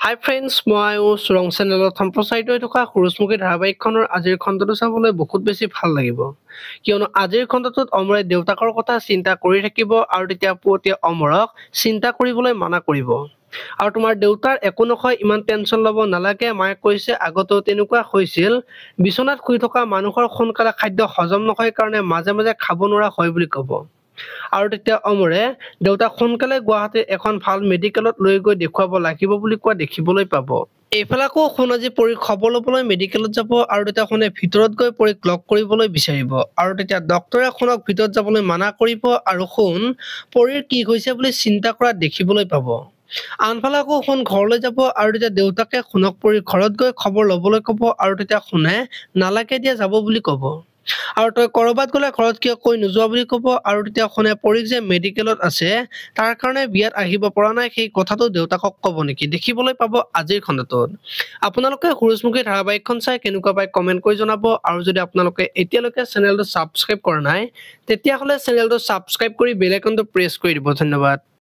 হাই friends, মই চুৰং চেনেলত সম্প্ৰচাৰিত হৈ থকা সুৰুজমুখী ধাৰাবাহিকখনৰ আজিৰ খণ্ডটো চাবলৈ বহুত বেছি ভাল লাগিব। কিয়নো আজিৰ খণ্ডটোত অমৰে দেউতাকৰ কথা চিন্তা কৰি থাকিব আৰু তেতিয়া পুৱতিয়ে অমৰক চিন্তা কৰিবলৈ মানা কৰিব। আৰু তোমাৰ দেউতাৰ একো নহয়, ইমান টেনচন ল'ব নালাগে। মায়ে কৈছে আগতেও তেনেকুৱা হৈছিল, বিচনাত শুই থকা মানুহৰ সোনকালে খাদ্য হজম নহয় কাৰণে মাজে মাজে খাব নোৱাৰা হয় বুলি ক'ব। আৰু তেতিয়া অমৰে দেউতাক সোনকালে গুৱাহাটীৰ এখন ভাল মেডিকেলত লৈ গৈ দেখুৱাব লাগিব বুলি কোৱা দেখিবলৈ পাব। এইফালে আকৌ সোণ আজি পৰীক খবৰ ল'বলৈ মেডিকেলত যাব আৰু তেতিয়া সোণে ভিতৰত গৈ পৰীক লগ কৰিবলৈ বিচাৰিব আৰু তেতিয়া ডক্তৰে সোণক ভিতৰত যাবলৈ মানা কৰিব আৰু সোণ পৰীৰ কি হৈছে বুলি চিন্তা কৰা দেখিবলৈ পাব। আনফালে আকৌ সোণ ঘৰলৈ যাব আৰু তেতিয়া দেউতাকে সোণক পৰীৰ ঘৰত গৈ খবৰ ল'বলৈ ক'ব আৰু তেতিয়া সোণে নালাগে দিয়া যাব বুলি ক'ব। আৰু তই কৰবাত গ'লে ঘৰত কিয় কৈ নোযোৱা বুলি ক'ব আৰু তেতিয়া সোণে পৰীক যে মেডিকেলত আছে তাৰ কাৰণে বিয়াত আহিব পৰা নাই সেই কথাটো দেউতাকক ক'ব নেকি দেখিবলৈ পাব আজিৰ খণ্ডটোত। আপোনালোকে সুৰুজমুখী ধাৰাবাহিকখন চাই কেনেকুৱা পাই কমেন্ট কৰি জনাব আৰু যদি আপোনালোকে এতিয়ালৈকে চেনেলটো ছাবস্ক্ৰাইব কৰা নাই তেতিয়াহ'লে চেনেলটো ছাবস্ক্ৰাইব কৰি বেল আইকনটো প্ৰেছ কৰি দিব। ধন্যবাদ।